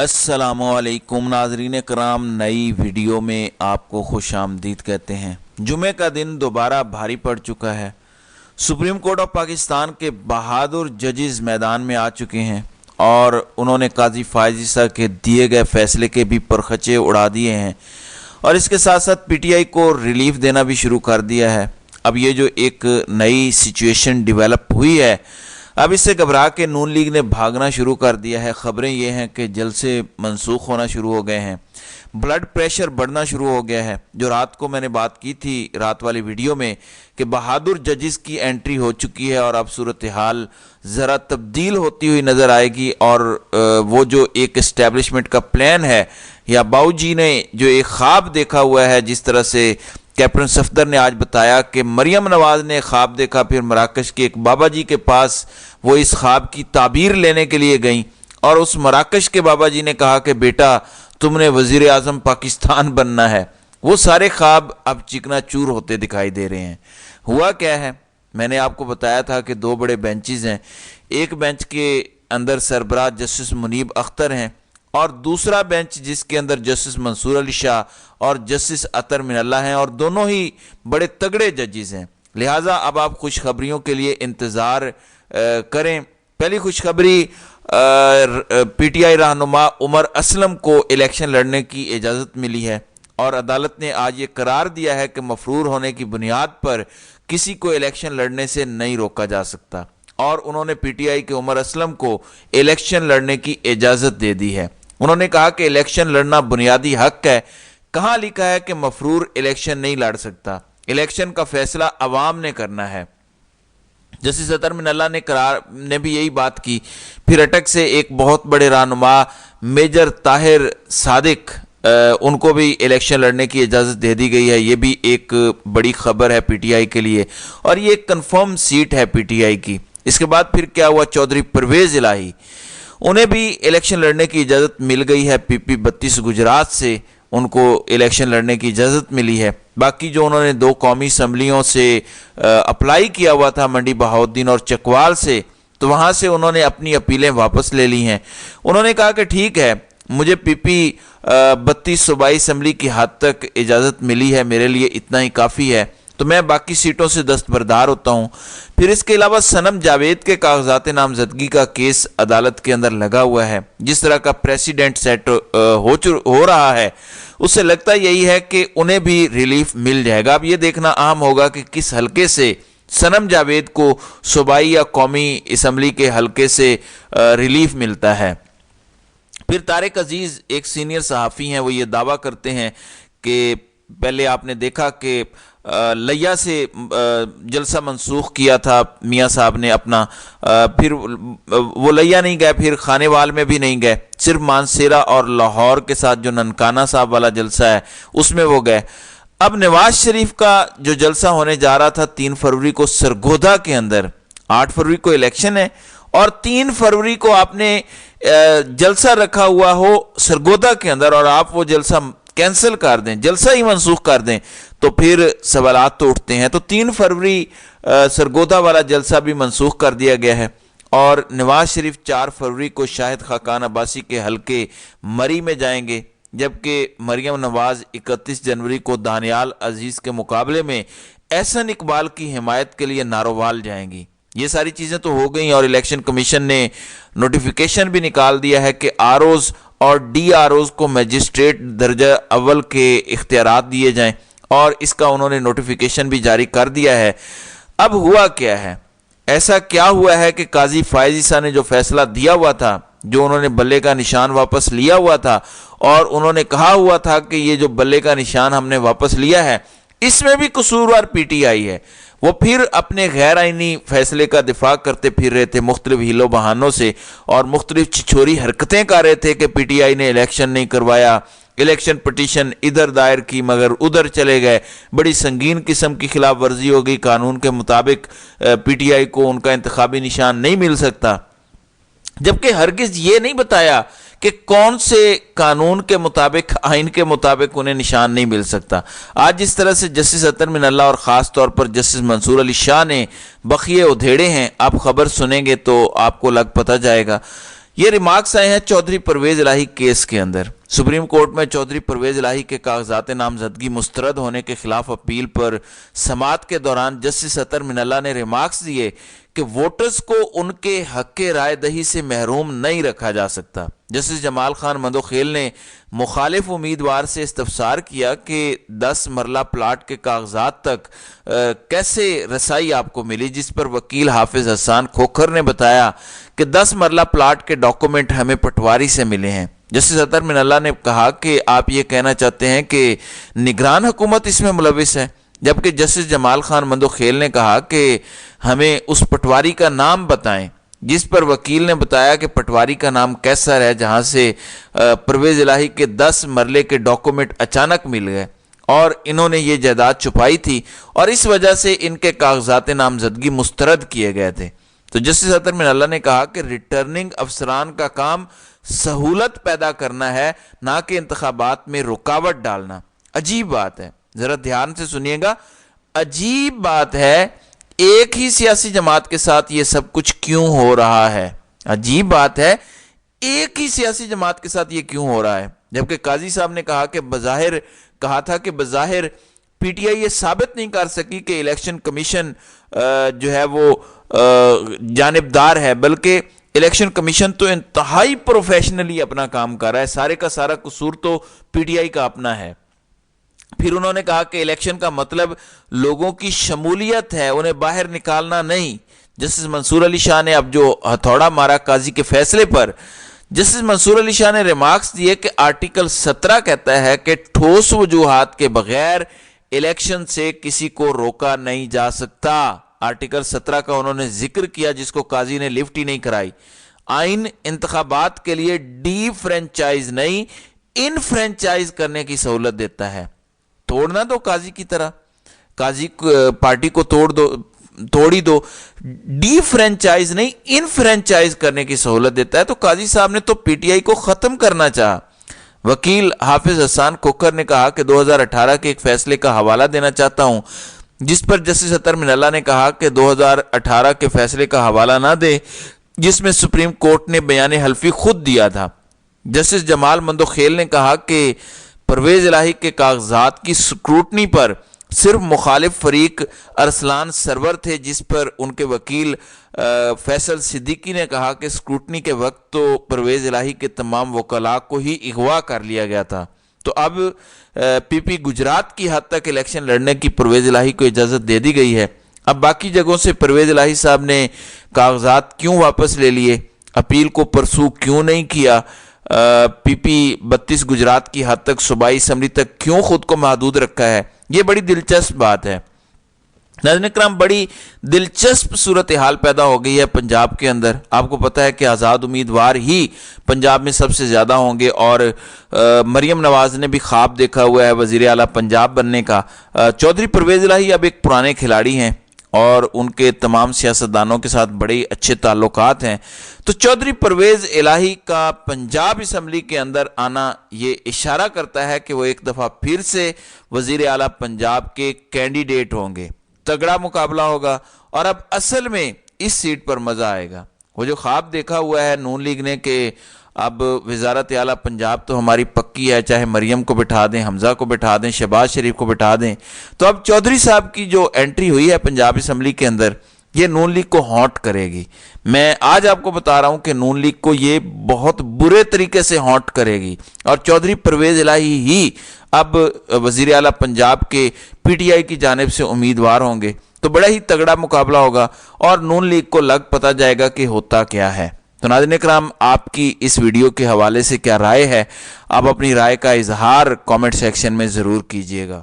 अस्सलामुअलैकुम नाजरीन कराम, नई वीडियो में आपको खुश आमदीद कहते हैं। जुमे का दिन दोबारा भारी पड़ चुका है। सुप्रीम कोर्ट ऑफ पाकिस्तान के बहादुर जजेस मैदान में आ चुके हैं और उन्होंने काजी फायज ईसा के दिए गए फैसले के भी परखचे उड़ा दिए हैं और इसके साथ साथ पीटीआई को रिलीफ देना भी शुरू कर दिया है। अब ये जो एक नई सिचुएशन डेवलप हुई है, अब इससे घबरा के नून लीग ने भागना शुरू कर दिया है। खबरें ये हैं कि जलसे मंसूख होना शुरू हो गए हैं, ब्लड प्रेशर बढ़ना शुरू हो गया है। जो रात को मैंने बात की थी रात वाली वीडियो में कि बहादुर जजेस की एंट्री हो चुकी है और अब सूरत हाल ज़रा तब्दील होती हुई नज़र आएगी और वो जो एक इस्टेब्लिशमेंट का प्लान है या बाऊ जी ने जो एक ख्वाब देखा हुआ है, जिस तरह से कैप्टन सफदर ने आज बताया कि मरियम नवाज ने ख्वाब देखा, फिर मराकश के एक बाबा जी के पास वो इस ख्वाब की ताबीर लेने के लिए गई और उस मराकश के बाबा जी ने कहा कि बेटा तुमने वजीर आज़म पाकिस्तान बनना है। वो सारे ख्वाब अब चिकना चूर होते दिखाई दे रहे हैं। हुआ क्या है, मैंने आपको बताया था कि दो बड़े बेंचेस हैं। एक बेंच के अंदर सरबराह जस्टिस मुनीब अख्तर हैं और दूसरा बेंच जिसके अंदर जस्टिस मंसूर अली शाह और जस्टिस अतर मिनल्ला हैं और दोनों ही बड़े तगड़े जजेस हैं। लिहाजा अब आप खुशखबरियों के लिए इंतज़ार करें। पहली खुशखबरी, पीटीआई रहनुमा उमर असलम को इलेक्शन लड़ने की इजाज़त मिली है और अदालत ने आज ये करार दिया है कि मफरूर होने की बुनियाद पर किसी को इलेक्शन लड़ने से नहीं रोका जा सकता और उन्होंने पीटीआई के उमर असलम को इलेक्शन लड़ने की इजाज़त दे दी है। उन्होंने कहा कि इलेक्शन लड़ना बुनियादी हक है। कहाँ लिखा है कि मफरूर इलेक्शन नहीं लड़ सकता? इलेक्शन का फैसला अवाम ने करना है। जस्टिस अतर मिनल्ला ने भी यही बात की। फिर अटक से एक बहुत बड़े रहनुमा मेजर ताहिर सादिक, उनको भी इलेक्शन लड़ने की इजाज़त दे दी गई है। ये भी एक बड़ी खबर है पीटीआई के लिए और ये एक कन्फर्म सीट है पीटीआई की। इसके बाद फिर क्या हुआ, चौधरी परवेज़ इलाही, उन्हें भी इलेक्शन लड़ने की इजाज़त मिल गई है। पीपी 32 गुजरात से उनको इलेक्शन लड़ने की इजाज़त मिली है। बाकी जो उन्होंने दो कौमी असम्बलियों से अप्लाई किया हुआ था, मंडी बहाउद्दीन और चकवाल से, तो वहाँ से उन्होंने अपनी अपीलें वापस ले ली हैं। उन्होंने कहा कि ठीक है, मुझे पीपी 32 सूबाई असम्बली की हद तक इजाज़त मिली है, मेरे लिए इतना ही काफ़ी है, तो मैं बाकी सीटों से दस्तबरदार होता हूँ। फिर इसके अलावा सनम जावेद के कागजात नामजदगी का केस अदालत के अंदर लगा हुआ है। जिस तरह का प्रेसिडेंट सेट हो रहा है, उससे लगता यही है कि उन्हें भी रिलीफ मिल जाएगा। अब ये देखना अहम होगा कि किस हलके से सनम जावेद को सूबाई या कौमी असम्बली के हलके से रिलीफ मिलता है। फिर तारिक अजीज़ एक सीनियर सहाफ़ी हैं, वो ये दावा करते हैं कि पहले आपने देखा कि लिया से जलसा मंसूख किया था मियाँ साहब ने अपना, फिर वो लिया नहीं गए, फिर खानेवाल में भी नहीं गए, सिर्फ मानसेरा और लाहौर के साथ जो ननकाना साहब वाला जलसा है उसमें वो गए। अब नवाज शरीफ का जो जलसा होने जा रहा था 3 फरवरी को सरगोधा के अंदर, 8 फरवरी को इलेक्शन है और 3 फरवरी को आपने जलसा रखा हुआ हो सरगोधा के अंदर और आप वो जलसा कैंसिल कर दें, जलसा ही मंसूख कर दें, तो फिर सवालात तो उठते हैं। तो 3 फरवरी सरगोधा वाला जलसा भी मंसूख कर दिया गया है और नवाज शरीफ 4 फरवरी को शाहिद खाकान अब्बासी के हलके मरी में जाएंगे, जबकि मरियम नवाज 31 जनवरी को दानियाल अजीज़ के मुकाबले में एहसन इकबाल की हिमायत के लिए नारोवाल जाएंगी। ये सारी चीज़ें तो हो गई और इलेक्शन कमीशन ने नोटिफिकेशन भी निकाल दिया है कि आरओज़ और डीआरओज़ को मजिस्ट्रेट दर्जा अव्वल के इख्तियारात दिए जाएं और इसका उन्होंने नोटिफिकेशन भी जारी कर दिया है। अब हुआ क्या है, ऐसा क्या हुआ है कि काजी फायज ईसा ने जो फैसला दिया हुआ था, जो उन्होंने बल्ले का निशान वापस लिया हुआ था और उन्होंने कहा हुआ था कि ये जो बल्ले का निशान हमने वापस लिया है इसमें भी कसूरवार पीटीआई है, वो फिर अपने गैर आइनी फैसले का दिफा करते फिर रहे थे मुख्तलिफ हीलो बहानों से और मुख्तलिफ छिछोरी हरकतें कर रहे थे कि पीटीआई ने इलेक्शन नहीं करवाया, इलेक्शन पटिशन इधर दायर की मगर उधर चले गए, बड़ी संगीन किस्म की खिलाफ वर्जी हो गई, कानून के मुताबिक पीटीआई को उनका इंतखाबी निशान नहीं मिल सकता। जबकि हरगिज ये नहीं बताया कि कौन से कानून के मुताबिक, आइन के मुताबिक उन्हें निशान नहीं मिल सकता। आज जिस तरह से जस्टिस अतर मिनल्ला और ख़ास तौर पर जस्टिस मंसूर अली शाह ने बखिए उधेड़े हैं, आप खबर सुनेंगे तो आपको लग पता जाएगा। یہ ریمارکس آئے ہیں چودھری پرویز الہی کیس کے اندر۔ سپریم کورٹ میں چودھری پرویز الہی کے کاغذات نامزدگی مسترد ہونے کے خلاف اپیل پر سماعت کے دوران جسٹس اطہر من اللہ نے ریمارکس دیے کہ ووٹرز کو ان کے حق رائے دہی سے محروم نہیں رکھا جا سکتا۔ جسٹس جمال خان مندوخیل نے مخالف امیدوار سے استفسار کیا کہ 10 مرلہ پلاٹ کے کاغذات تک کیسے رسائی آپ کو ملی، جس پر وکیل حافظ حسان کھوکھر نے بتایا کہ 10 مرلہ پلاٹ کے ڈاکومنٹ ہمیں پٹواری سے ملے ہیں۔ جسٹس اطہر من اللہ نے کہا کہ آپ یہ کہنا چاہتے ہیں کہ نگران حکومت اس میں ملوث ہے، جبکہ جسٹس جمال خان مندوخیل نے کہا کہ ہمیں اس پٹواری کا نام بتائیں، جس پر وکیل نے بتایا کہ پٹواری کا نام کیسر ہے، جہاں سے پرویز الہی کے 10 مرلے کے ڈاکومنٹ اچانک مل گئے اور انہوں نے یہ جائیداد چھپائی تھی اور اس وجہ سے ان کے کاغذات نامزدگی مسترد کیے گئے تھے۔ تو جسٹس اطہر من اللہ نے کہا کہ ریٹرننگ افسران کا کام سہولت پیدا کرنا ہے، نہ کہ انتخابات میں رکاوٹ ڈالنا۔ عجیب بات ہے، ذرا دھیان سے سنیے گا، عجیب بات ہے، ایک ہی سیاسی جماعت کے ساتھ یہ سب کچھ کیوں ہو رہا ہے؟ عجیب بات ہے، ایک ہی سیاسی جماعت کے ساتھ یہ کیوں ہو رہا ہے؟ جبکہ قاضی صاحب نے کہا تھا کہ بظاہر پی ٹی آئی یہ ثابت نہیں کر سکی کہ الیکشن کمیشن جو ہے وہ جانبدار ہے، بلکہ الیکشن کمیشن تو انتہائی پروفیشنلی اپنا کام کر رہا ہے، سارے کا سارا قصور تو پی ٹی آئی کا اپنا ہے۔ پھر انہوں نے کہا کہ الیکشن کا مطلب لوگوں کی شمولیت ہے، انہیں باہر نکالنا نہیں۔ جسٹس منصور علی شاہ نے اب جو ہتھوڑا مارا قاضی کے فیصلے پر، جسٹس منصور علی شاہ نے ریمارکس دیے کہ آرٹیکل 17 کہتا ہے کہ ٹھوس وجوہات کے بغیر الیکشن سے کسی کو روکا نہیں جا سکتا۔ آرٹیکل 17 کا انہوں نے ذکر کیا، جس کو قاضی نے لفٹ ہی نہیں کرائی۔ آئین انتخابات کے لیے ڈی فرینچائز نہیں، ان فرینچائز کرنے کی سہولت دیتا ہے۔ توڑنا دو قاضی کی طرح، قاضی پارٹی کو توڑی دو، ڈی فرینچائز نہیں ان فرینچائز کرنے کی سہولت دیتا ہے۔ تو قاضی صاحب نے تو پی ٹی آئی کو ختم کرنا چاہا۔ وکیل حافظ حسان کھوکھر نے کہا کہ 2018 کے ایک فیصلے کا حوالہ دینا چاہتا ہوں، جس پر جسٹس اطہر من اللہ نے کہا کہ 2018 کے فیصلے کا حوالہ نہ دے، جس میں سپریم کورٹ نے بیان حلفی خود دیا تھا۔ جسٹس جمال مندوخیل نے کہا کہ پرویز الہی کے کاغذات کی سکروٹنی پر صرف مخالف فریق ارسلان سرور تھے، جس پر ان کے وکیل فیصل صدیقی نے کہا کہ سکروٹنی کے وقت تو پرویز الہی کے تمام وکلاء کو ہی اغوا کر لیا گیا تھا۔ تو اب پی پی گجرات کی حد تک الیکشن لڑنے کی پرویز الہی کو اجازت دے دی گئی ہے۔ اب باقی جگہوں سے پرویز الہی صاحب نے کاغذات کیوں واپس لے لیے، اپیل کو پرسو کیوں نہیں کیا، پی پی 32 گجرات کی حد تک صوبائی اسمبلی تک کیوں خود کو محدود رکھا ہے، یہ بڑی دلچسپ بات ہے۔ ناظرین کرام، بڑی دلچسپ صورتحال پیدا ہو گئی ہے پنجاب کے اندر۔ آپ کو پتہ ہے کہ آزاد امیدوار ہی پنجاب میں سب سے زیادہ ہوں گے، اور مریم نواز نے بھی خواب دیکھا ہوا ہے وزیر اعلیٰ پنجاب بننے کا۔ چودھری پرویز الہی اب ایک پرانے کھلاڑی ہیں اور ان کے تمام سیاستدانوں کے ساتھ بڑے اچھے تعلقات ہیں۔ تو چودھری پرویز الہی کا پنجاب اسمبلی کے اندر آنا یہ اشارہ کرتا ہے کہ وہ ایک دفعہ پھر سے وزیر اعلیٰ پنجاب کے کینڈیڈیٹ ہوں گے۔ تگڑا مقابلہ ہوگا اور اب اصل میں اس سیٹ پر مزہ آئے گا۔ وہ جو خواب دیکھا ہوا ہے نون لیگ نے کہ اب وزارت اعلیٰ پنجاب تو ہماری پکی ہے، چاہے مریم کو بٹھا دیں، حمزہ کو بٹھا دیں، شہباز شریف کو بٹھا دیں، تو اب چودھری صاحب کی جو انٹری ہوئی ہے پنجاب اسمبلی کے اندر، یہ نون لیگ کو ہانٹ کرے گی۔ میں آج آپ کو بتا رہا ہوں کہ نون لیگ کو یہ بہت برے طریقے سے ہانٹ کرے گی، اور چودھری پرویز الہی ہی اب وزیر اعلیٰ پنجاب کے پی ٹی آئی کی جانب سے امیدوار ہوں گے۔ تو بڑا ہی تگڑا مقابلہ ہوگا اور نون لیگ کو لگ پتہ جائے گا کہ ہوتا کیا ہے۔ تو ناظرین اکرام، آپ کی اس ویڈیو کے حوالے سے کیا رائے ہے؟ آپ اپنی رائے کا اظہار کامنٹ سیکشن میں ضرور کیجیے گا۔